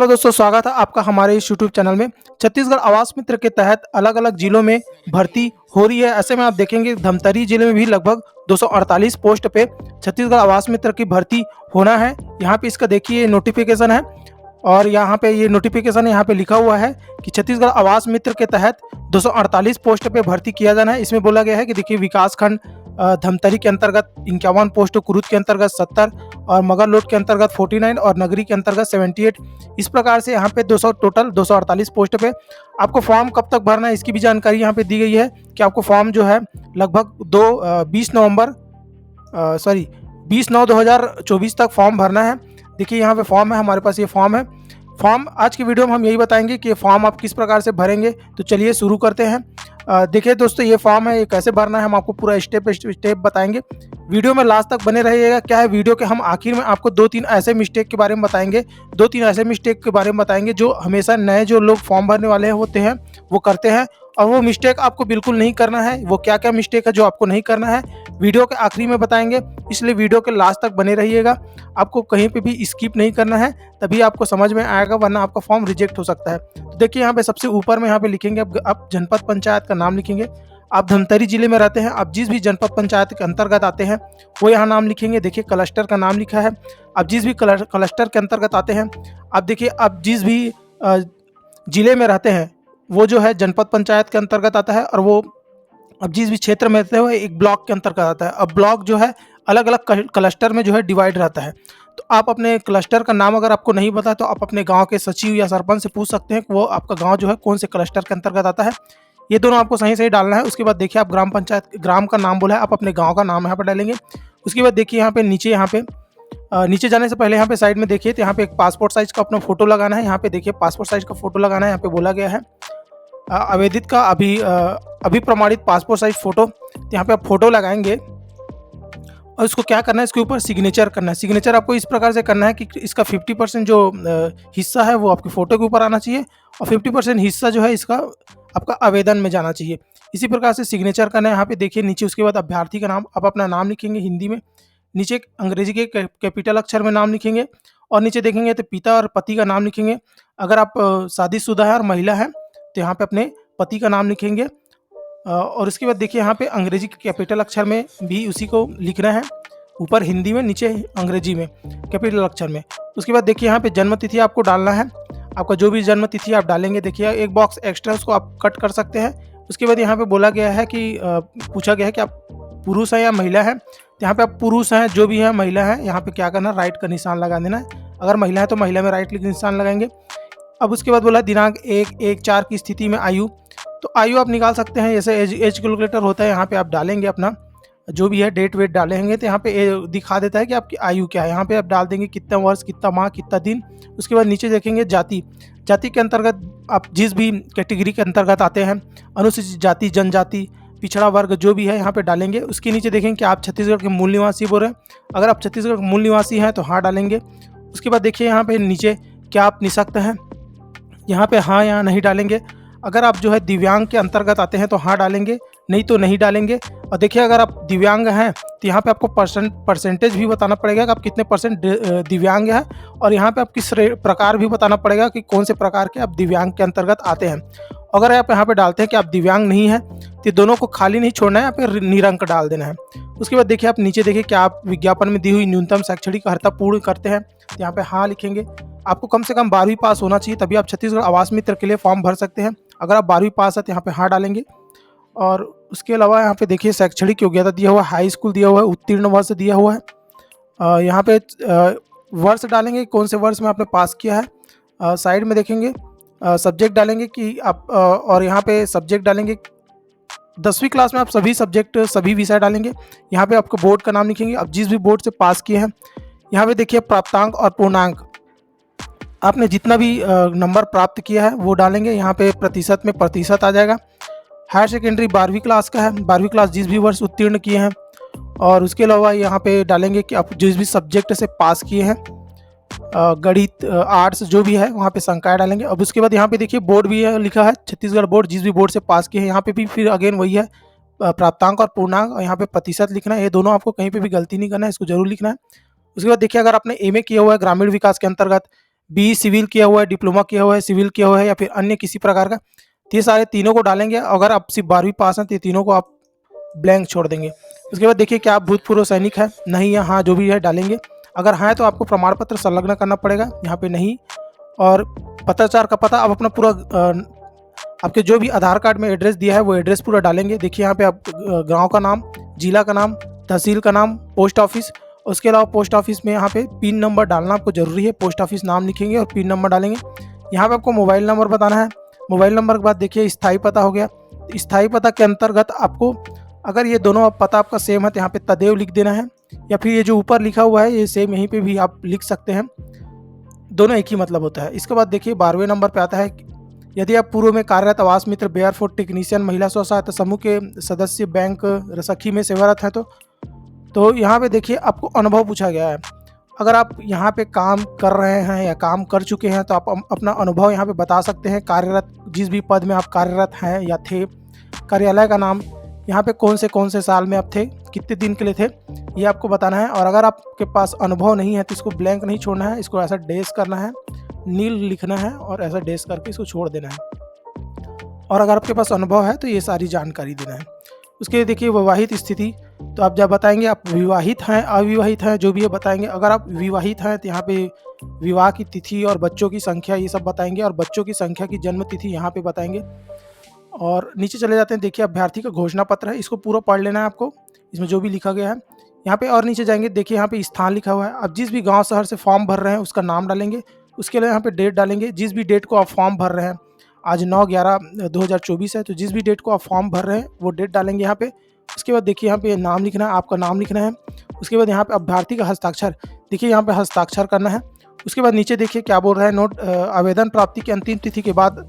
Hello दोस्तों, स्वागत है आपका हमारे इस यूट्यूब चैनल में। छत्तीसगढ़ आवास मित्र के तहत अलग अलग जिलों में भर्ती हो रही है। ऐसे में आप देखेंगे धमतरी जिले में भी लगभग 248 पोस्ट पे छत्तीसगढ़ आवास मित्र की भर्ती होना है। यहाँ पे इसका देखिए नोटिफिकेशन है और यहाँ पे ये नोटिफिकेशन यहाँ पे लिखा हुआ है कि छत्तीसगढ़ आवास मित्र के तहत 248 पोस्ट पे भर्ती किया जाना है। इसमें बोला गया है कि देखिए विकास खंड धमतरी के अंतर्गत 51 पोस्ट, कुरुद के अंतर्गत 70 और मगरलोड के अंतर्गत 49 और नगरी के अंतर्गत 78। इस प्रकार से यहाँ पे 200 टोटल 248 पोस्ट पे आपको फॉर्म कब तक भरना है इसकी भी जानकारी यहाँ पे दी गई है कि आपको फॉर्म जो है लगभग 20/9/2024 तक फॉर्म भरना है। देखिए यहाँ पे फॉर्म है, हमारे पास ये फॉर्म है। फॉर्म आज की वीडियो में हम यही बताएंगे कि फॉर्म आप किस प्रकार से भरेंगे। तो चलिए शुरू करते हैं। देखिए दोस्तों, ये फॉर्म है, ये कैसे भरना है हम आपको पूरा स्टेप बताएंगे। वीडियो में लास्ट तक बने रहिएगा। क्या है, वीडियो के हम आखिर में आपको 2-3 ऐसे मिस्टेक के बारे में बताएंगे, 2-3 ऐसे मिस्टेक के बारे में बताएंगे जो हमेशा नए जो लोग फॉर्म भरने वाले होते हैं वो करते हैं, और वो मिस्टेक आपको बिल्कुल नहीं करना है। वो क्या क्या मिस्टेक है जो आपको नहीं करना है वीडियो के आखिरी में बताएंगे, इसलिए वीडियो के लास्ट तक बने रहिएगा। आपको कहीं पे भी स्किप नहीं करना है, तभी आपको समझ में आएगा, वरना आपका फॉर्म रिजेक्ट हो सकता है। तो देखिए यहाँ पे सबसे ऊपर में यहाँ पे लिखेंगे आप जनपद पंचायत का नाम लिखेंगे। आप धमतरी जिले में रहते हैं, आप जिस भी जनपद पंचायत के अंतर्गत आते हैं वो यहाँ नाम लिखेंगे। देखिए क्लस्टर का नाम लिखा है। आप जिस भी क्लस्टर के अंतर्गत आते हैं, आप देखिए आप जिस भी जिले में रहते हैं वो जो है जनपद पंचायत के अंतर्गत आता है, और वो अब जिस भी क्षेत्र में रहते हैं वो एक ब्लॉक के अंतर्गत आता है। अब ब्लॉक जो है अलग अलग क्लस्टर में जो है डिवाइड रहता है। तो आप अपने क्लस्टर का नाम अगर आपको नहीं पता तो आप अपने गांव के सचिव या सरपंच से पूछ सकते हैं कि वो आपका गांव जो है कौन से क्लस्टर के अंतर्गत आता है। ये दोनों आपको सही सही डालना है। उसके बाद देखिए आप ग्राम पंचायत, ग्राम का नाम बोला है, आप अपने गाँव का नाम यहाँ पर डालेंगे। उसके बाद देखिए यहाँ पे नीचे जाने से पहले यहाँ पे साइड में देखिए तो यहाँ पे एक पासपोर्ट साइज का अपना फोटो लगाना है। यहाँ पे देखिए पासपोर्ट साइज का फोटो लगाना है। यहाँ पे बोला गया है आवेदित का अभी प्रमाणित पासपोर्ट साइज फोटो। तो यहाँ पे आप फोटो लगाएंगे और इसको क्या करना है, इसके ऊपर सिग्नेचर करना है। सिग्नेचर आपको इस प्रकार से करना है कि इसका 50% जो हिस्सा है वो आपकी फ़ोटो के ऊपर आना चाहिए और 50% हिस्सा जो है इसका आपका आवेदन में जाना चाहिए। इसी प्रकार से सिग्नेचर करना है। यहाँ पे देखिए नीचे उसके बाद अभ्यर्थी का नाम, आप अपना नाम लिखेंगे हिंदी में, नीचे एक अंग्रेजी के कैपिटल अक्षर में नाम लिखेंगे, और नीचे देखेंगे तो पिता और पति का नाम लिखेंगे। अगर आप शादीशुदा है और महिला है तो यहाँ पे अपने पति का नाम लिखेंगे। और उसके बाद देखिए यहाँ पे अंग्रेजी के कैपिटल अक्षर में भी उसी को लिखना है, ऊपर हिंदी में, नीचे अंग्रेजी में कैपिटल अक्षर में। उसके बाद देखिए यहाँ पे जन्म तिथि आपको डालना है। आपका जो भी जन्म तिथि आप डालेंगे, देखिए एक बॉक्स एक्स्ट्रा उसको आप कट कर सकते हैं। उसके बाद यहाँ पे बोला गया है कि पूछा गया है कि आप पुरुष हैं या महिला हैं। तो यहाँ पे आप पुरुष हैं, जो भी है महिला है, यहाँ पे क्या करना, राइट का निशान लगा देना है। अगर महिला है तो महिला में राइट निशान लगाएंगे। अब उसके बाद बोला दिनांक 1/1/4 की स्थिति में आयु, तो आयु आप निकाल सकते हैं, जैसे एज कैलकुलेटर होता है, यहाँ पे आप डालेंगे अपना जो भी है डेट वेट डालेंगे तो यहाँ पे दिखा देता है कि आपकी आयु क्या है। यहाँ पे आप डाल देंगे कितना वर्ष, कितना माह, कितना दिन। उसके बाद नीचे देखेंगे जाति के अंतर्गत आप जिस भी कैटेगरी के अंतर्गत आते हैं, अनुसूचित जाति, जनजाति, पिछड़ा वर्ग, जो भी है यहाँ पे डालेंगे। उसके नीचे देखेंगे कि आप छत्तीसगढ़ के मूल निवासी बोल रहे हैं। अगर आप छत्तीसगढ़ के मूल निवासी हैं तो हाँ डालेंगे। उसके बाद देखिए यहाँ पे नीचे क्या आप निःशक्त हैं, यहाँ पे हाँ या नहीं डालेंगे। अगर आप जो है दिव्यांग के अंतर्गत आते हैं तो हाँ डालेंगे, नहीं तो नहीं डालेंगे। और देखिए अगर आप दिव्यांग हैं तो यहाँ पे आपको परसेंटेज भी बताना पड़ेगा कि आप कितने परसेंट दिव्यांग हैं, और यहाँ पे आप किस प्रकार भी बताना पड़ेगा कि कौन से प्रकार के आप दिव्यांग के अंतर्गत आते हैं। अगर आप यहाँ पे डालते हैं कि आप दिव्यांग नहीं हैं तो दोनों को खाली नहीं छोड़ना है, यहाँ पे निरंक डाल देना है। उसके बाद देखिए आप नीचे देखिए कि आप विज्ञापन में दी हुई न्यूनतम शैक्षणिक अर्हता पूर्ण करते हैं, तो यहाँ पे हाँ लिखेंगे। आपको कम से कम 12वीं पास होना चाहिए, तभी आप छत्तीसगढ़ आवास मित्र के लिए फॉर्म भर सकते हैं। अगर आप 12वीं पास है तो यहाँ पे हाँ डालेंगे। और उसके अलावा यहाँ पे देखिए शैक्षणिक योग्यता दिया हुआ है, हाई स्कूल दिया हुआ है, उत्तीर्ण वर्ष दिया हुआ है। यहाँ पे वर्ष डालेंगे, कौन से वर्ष में आपने पास किया है। साइड में देखेंगे सब्जेक्ट डालेंगे कि आप और यहाँ पे सब्जेक्ट डालेंगे 10वीं क्लास में आप सभी सब्जेक्ट, सभी विषय डालेंगे। यहाँ पे आपको बोर्ड का नाम लिखेंगे, आप जिस भी बोर्ड से पास किए हैं। यहाँ पे देखिए प्राप्तांक और पूर्णांक, आपने जितना भी नंबर प्राप्त किया है वो डालेंगे। यहाँ पे प्रतिशत में प्रतिशत आ जाएगा। हायर सेकेंडरी 12वीं क्लास का है, 12वीं क्लास जिस भी वर्ष उत्तीर्ण किए हैं। और उसके अलावा यहाँ पे डालेंगे कि आप जिस भी सब्जेक्ट से पास किए हैं, गणित, आर्ट्स, जो भी है वहाँ पे संकाय डालेंगे। अब उसके बाद यहाँ पे देखिए बोर्ड भी है, लिखा है छत्तीसगढ़ बोर्ड, जिस भी बोर्ड से पास किए हैं। यहाँ पे भी फिर अगेन वही है, प्राप्तांक और पूर्णांक, और यहाँ पे प्रतिशत लिखना है। ये दोनों आपको कहीं पे भी गलती नहीं करना है, इसको जरूर लिखना है। उसके बाद देखिए अगर आपने एमए किया हुआ है ग्रामीण विकास के अंतर्गत, बी सिविल किया हुआ है, डिप्लोमा किया हुआ है, सिविल किया हुआ है या फिर अन्य किसी प्रकार का, तो ये सारे तीनों को डालेंगे। अगर आप सिर्फ 12वीं पास हैं तो ये तीनों को आप ब्लैंक छोड़ देंगे। उसके बाद देखिए क्या आप भूतपूर्व सैनिक है, नहीं या हाँ, जो भी है डालेंगे। अगर हाँ है तो आपको प्रमाण पत्र संलग्न करना पड़ेगा, यहाँ पे नहीं। और पत्राचार का पता, आप अपना पूरा आपके जो भी आधार कार्ड में एड्रेस दिया है वो एड्रेस पूरा डालेंगे। देखिए यहाँ पे आप गांव का नाम, जिला का नाम, तहसील का नाम, पोस्ट ऑफिस। उसके अलावा पोस्ट ऑफिस में यहाँ पे पिन नंबर डालना आपको ज़रूरी है। पोस्ट ऑफिस नाम लिखेंगे और पिन नंबर डालेंगे। यहाँ पे आपको मोबाइल नंबर बताना है। मोबाइल नंबर के बाद देखिए स्थायी पता हो गया। स्थायी पता के अंतर्गत आपको, अगर ये दोनों पता आपका सेम है तो यहाँ पे तदेव लिख देना है, या फिर ये जो ऊपर लिखा हुआ है ये सेम यहीं पे भी आप लिख सकते हैं, दोनों एक ही मतलब होता है। इसके बाद देखिए 12वें नंबर पे आता है, यदि आप पूर्व में कार्यरत आवास मित्र, बेयरफुट टेक्नीशियन, महिला स्व सहायता समूह के सदस्य, बैंक रसखी में सेवारत हैं तो यहाँ पे देखिए आपको अनुभव पूछा गया है। अगर आप यहाँ पे काम कर रहे हैं या काम कर चुके हैं तो आप अपना अनुभव यहाँ पे बता सकते हैं। कार्यरत, जिस भी पद में आप कार्यरत हैं या थे, कार्यालय का नाम, यहाँ पे कौन से साल में आप थे, कितने दिन के लिए थे, ये आपको बताना है। और अगर आपके पास अनुभव नहीं है तो इसको ब्लैंक नहीं छोड़ना है, इसको ऐसा डेश करना है, नील लिखना है और ऐसा डेश करके इसको छोड़ देना है। और अगर आपके पास अनुभव है तो ये सारी जानकारी देना है। उसके लिए देखिए विवाहित स्थिति, तो आप जब बताएंगे आप विवाहित हैं, अविवाहित हैं, जो भी ये बताएंगे। अगर आप विवाहित हैं तो यहाँ पे विवाह की तिथि और बच्चों की संख्या ये सब बताएंगे, और बच्चों की संख्या की जन्म तिथि यहाँ पे बताएंगे। और नीचे चले जाते हैं, देखिए अभ्यर्थी का घोषणा पत्र है, इसको पूरा पढ़ लेना है आपको, इसमें जो भी लिखा गया है। यहाँ पे और नीचे जाएंगे, देखिए यहाँ पे स्थान लिखा हुआ है। अब जिस भी गाँव शहर से फॉर्म भर रहे हैं उसका नाम डालेंगे। उसके लिए यहाँ पे डेट डालेंगे, जिस भी डेट को आप फॉर्म भर रहे हैं। आज 9/11/2024 है, तो जिस भी डेट को आप फॉर्म भर रहे हैं वो डेट डालेंगे यहाँ पे। उसके बाद देखिए यहाँ पे नाम लिखना है, आपका नाम लिखना है। उसके बाद यहाँ पे अभ्यर्थी का हस्ताक्षर, देखिए यहाँ पे हस्ताक्षर करना है। उसके बाद नीचे देखिए क्या बोल रहा है, नोट, आवेदन प्राप्ति की अंतिम तिथि के बाद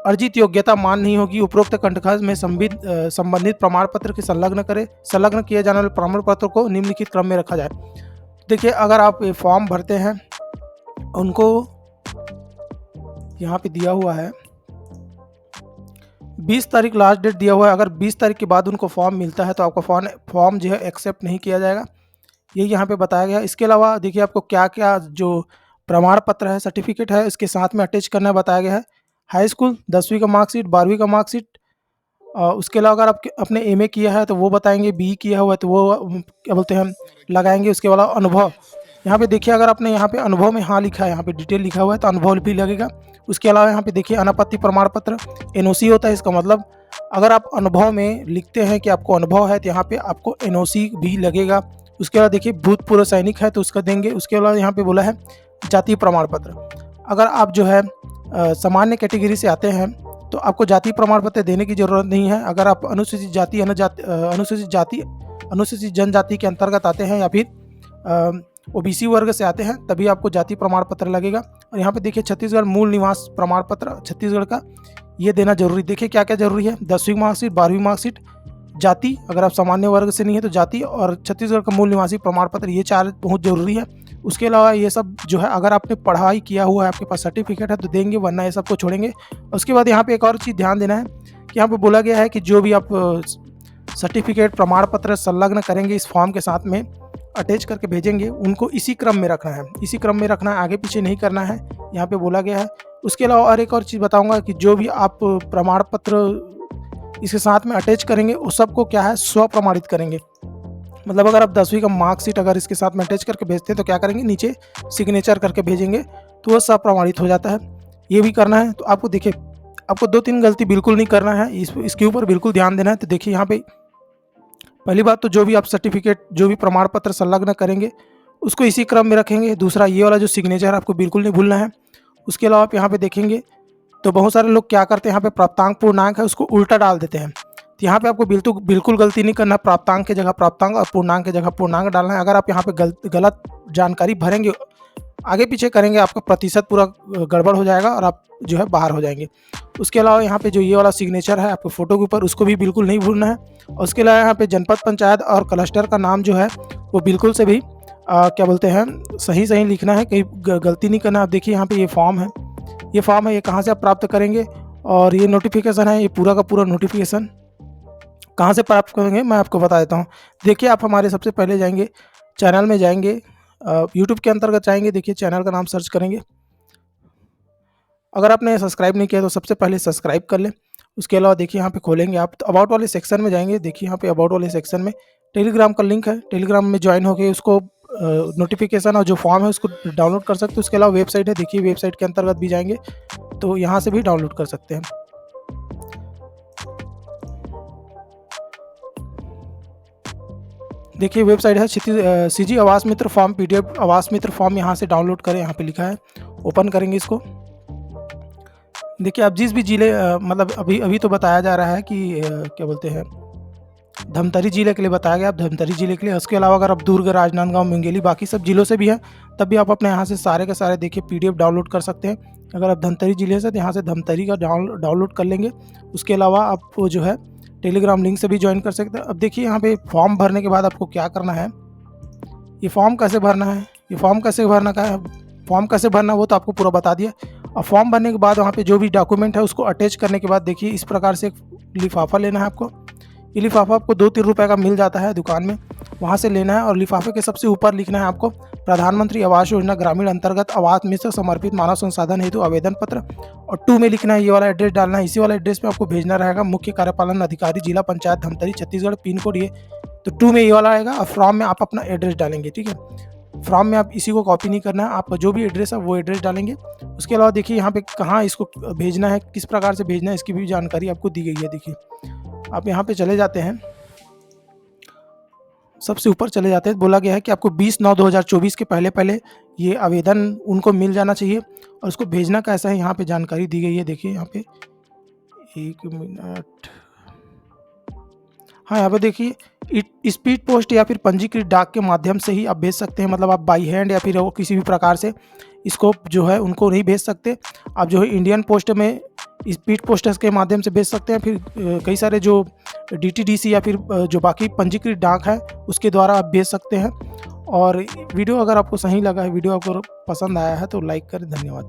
अर्जित योग्यता मान नहीं होगी, उपरोक्त कंटकास में संबंधित प्रमाण पत्र के संलग्न किए जाने वाले प्रमाण पत्र को निम्नलिखित क्रम में रखा जाए। देखिए अगर आप फॉर्म भरते हैं, उनको यहाँ पे दिया हुआ है 20 तारीख लास्ट डेट दिया हुआ है। अगर 20 तारीख के बाद उनको फॉर्म मिलता है तो आपका फॉर्म जो है एक्सेप्ट नहीं किया जाएगा, ये यहाँ पे बताया गया है। इसके अलावा देखिए आपको क्या क्या जो प्रमाण पत्र है, सर्टिफिकेट है, इसके साथ में अटैच करना बताया गया है। हाई स्कूल 10वीं का मार्कशीट, 12वीं का मार्कशीट। उसके अलावा अगर आप अपने एमए किया है तो वो बताएंगे, बी किया हुआ है तो वो क्या बोलते हैं लगाएंगे। उसके अलावा अनुभव, यहाँ पे देखिए अगर आपने यहाँ पे अनुभव में हाँ लिखा है, यहाँ पे डिटेल लिखा हुआ है तो अनुभव भी लगेगा। उसके अलावा यहाँ पे देखिए अनापत्ति प्रमाण पत्र, एनओसी होता है, इसका मतलब अगर आप अनुभव में लिखते हैं कि आपको अनुभव है तो यहाँ पे आपको एनओसी भी लगेगा। उसके बाद देखिए भूतपूर्व सैनिक है तो उसका देंगे। उसके अलावा यहाँ पे बोला है जातीय प्रमाण पत्र, अगर आप जो है सामान्य कैटेगरी से आते हैं तो आपको जातीय प्रमाण पत्र देने की ज़रूरत नहीं है। अगर आप अनुसूचित जाति, अनुसूचित जनजाति के अंतर्गत आते हैं या फिर ओबीसी वर्ग से आते हैं तभी आपको जातीय प्रमाण पत्र लगेगा। और यहाँ पे देखिए छत्तीसगढ़ मूल निवास प्रमाण पत्र छत्तीसगढ़ का, ये देना जरूरी। देखिए क्या क्या जरूरी है, 10वीं मार्कशीट, 12वीं मार्कशीट, जाति, अगर आप सामान्य वर्ग से नहीं है तो जाति, और छत्तीसगढ़ का मूल निवासी प्रमाण पत्र, ये 4 बहुत ज़रूरी है। उसके अलावा ये सब जो है अगर आपने पढ़ाई किया हुआ है, आपके पास सर्टिफिकेट है तो देंगे, वरना ये सब को छोड़ेंगे। उसके बाद यहाँ पे एक और चीज़ ध्यान देना है कि यहाँ पे बोला गया है कि जो भी आप सर्टिफिकेट प्रमाण पत्र संलग्न करेंगे इस फॉर्म के साथ में अटैच करके भेजेंगे, उनको इसी क्रम में रखना है, इसी क्रम में रखना है, आगे पीछे नहीं करना है, यहाँ पे बोला गया है। उसके अलावा और एक और चीज़ बताऊंगा कि जो भी आप प्रमाण पत्र इसके साथ में अटैच करेंगे उस सबको क्या है स्व प्रमाणित करेंगे। मतलब अगर आप 10वीं का मार्कशीट अगर इसके साथ में अटैच करके भेजते हैं तो क्या करेंगे, नीचे सिग्नेचर करके भेजेंगे तो वो सब प्रमाणित हो जाता है। ये भी करना है। तो आपको देखिए आपको 2-3 गलती बिल्कुल नहीं करना है, इसके ऊपर बिल्कुल ध्यान देना है। तो देखिए यहाँ पे पहली बात तो जो भी आप सर्टिफिकेट, जो भी प्रमाण पत्र संलग्न करेंगे उसको इसी क्रम में रखेंगे। दूसरा ये वाला जो सिग्नेचर आपको बिल्कुल नहीं भूलना है। उसके अलावा आप यहाँ पे देखेंगे तो बहुत सारे लोग क्या करते हैं, यहाँ पे प्राप्तांक पूर्णांक है उसको उल्टा डाल देते हैं। तो यहाँ पे आपको बिल्कुल गलती नहीं करना, प्राप्तांक की जगह प्राप्तांक और पूर्णांक की जगह पूर्णांक डालना है। अगर आप यहाँ पे गलत जानकारी भरेंगे, आगे पीछे करेंगे, आपका प्रतिशत पूरा गड़बड़ हो जाएगा और आप जो है बाहर हो जाएंगे। उसके अलावा यहाँ पे जो ये वाला सिग्नेचर है आपके फ़ोटो के ऊपर, उसको भी बिल्कुल नहीं भूलना है। और उसके अलावा यहाँ पे जनपद, पंचायत और क्लस्टर का नाम जो है वो बिल्कुल से भी क्या बोलते हैं सही लिखना है, कहीं गलती नहीं करना। आप देखिए यहाँ पे ये फॉर्म है, ये कहाँ से आप प्राप्त करेंगे और ये नोटिफिकेशन है, ये पूरा का पूरा नोटिफिकेशन कहाँ से प्राप्त करेंगे मैं आपको बता देता हूँ। देखिए आप हमारे सबसे पहले जाएंगे चैनल में, जाएंगे यूट्यूब के अंतर्गत जाएंगे, देखिए चैनल का नाम सर्च करेंगे, अगर आपने सब्सक्राइब नहीं किया तो सबसे पहले सब्सक्राइब कर लें। उसके अलावा देखिए यहाँ पे खोलेंगे आप तो अबाउट वाले सेक्शन में जाएंगे। देखिए यहाँ पे अबाउट वाले सेक्शन में टेलीग्राम का लिंक है, टेलीग्राम में ज्वाइन होकर उसको नोटिफिकेशन और जो फॉर्म है उसको डाउनलोड कर सकते हो। उसके अलावा वेबसाइट है, देखिए वेबसाइट के अंतर्गत भी जाएंगे तो यहाँ से भी डाउनलोड कर सकते हैं। देखिए वेबसाइट है सीजी आवास मित्र फॉर्म पीडीएफ आवास मित्र फॉर्म, यहाँ से डाउनलोड करें। यहाँ पे लिखा है, ओपन करेंगे इसको। देखिए आप जिस भी जिले मतलब अभी तो बताया जा रहा है कि क्या बोलते हैं, धमतरी जिले के लिए बताया गया, आप धमतरी जिले के लिए। उसके अलावा अगर आप दुर्ग, राजनांदगांव, मुंगेली, बाकी सब जिलों से भी हैं तब भी आप अपने यहाँ से सारे के सारे देखिए पीडीएफ डाउनलोड कर सकते हैं। अगर आप धमतरी जिले से तो यहाँ से धमतरी का डाउनलोड कर लेंगे। उसके अलावा आप जो है टेलीग्राम लिंक से भी ज्वाइन कर सकते हैं। अब देखिए यहाँ पे फॉर्म भरने के बाद आपको क्या करना है, ये फॉर्म कैसे भरना है, ये फॉर्म कैसे भरना का है, फॉर्म कैसे भरना वो तो आपको पूरा बता दिया। और फॉर्म भरने के बाद वहाँ पे जो भी डॉक्यूमेंट है उसको अटैच करने के बाद देखिए इस प्रकार से एक लिफाफा लेना है आपको। ये लिफाफा आपको 2-3 रुपये का मिल जाता है दुकान में, वहाँ से लेना है। और लिफाफे के सबसे ऊपर लिखना है आपको प्रधानमंत्री आवास योजना ग्रामीण अंतर्गत आवास मित्र समर्पित मानव संसाधन हेतु आवेदन पत्र। और 2 में लिखना है, ये वाला एड्रेस डालना है। इसी वाला एड्रेस पे आपको भेजना रहेगा। मुख्य कार्यपालन अधिकारी जिला पंचायत धमतरी छत्तीसगढ़, पिन कोड ये, तो 2 में ये वाला आएगा। और फॉर्म में आप अपना एड्रेस डालेंगे, ठीक है। फॉर्म में आप इसी को कॉपी नहीं करना है, आप जो भी एड्रेस है वो एड्रेस डालेंगे। उसके अलावा देखिए यहाँ पे कहाँ इसको भेजना है, किस प्रकार से भेजना है, इसकी भी जानकारी आपको दी गई है। देखिए आप यहाँ पे चले जाते हैं, सबसे ऊपर चले जाते हैं, बोला गया है कि आपको 20/9/2024 के पहले ये आवेदन उनको मिल जाना चाहिए। और उसको भेजना कैसा है यहाँ पे जानकारी दी गई है। देखिए यहाँ पे 1 मिनट, हाँ यहाँ पे देखिए स्पीड पोस्ट या फिर पंजीकृत डाक के माध्यम से ही आप भेज सकते हैं। मतलब आप बाई हैंड या फिर किसी भी प्रकार से इसको जो है उनको नहीं भेज सकते। आप जो है इंडियन पोस्ट में स्पीड पोस्ट के माध्यम से भेज सकते हैं। फिर कई सारे जो डीटीडीसी या फिर जो बाकी पंजीकृत डाक है उसके द्वारा आप भेज सकते हैं। और वीडियो अगर आपको सही लगा है, वीडियो आपको पसंद आया है तो लाइक करें। धन्यवाद।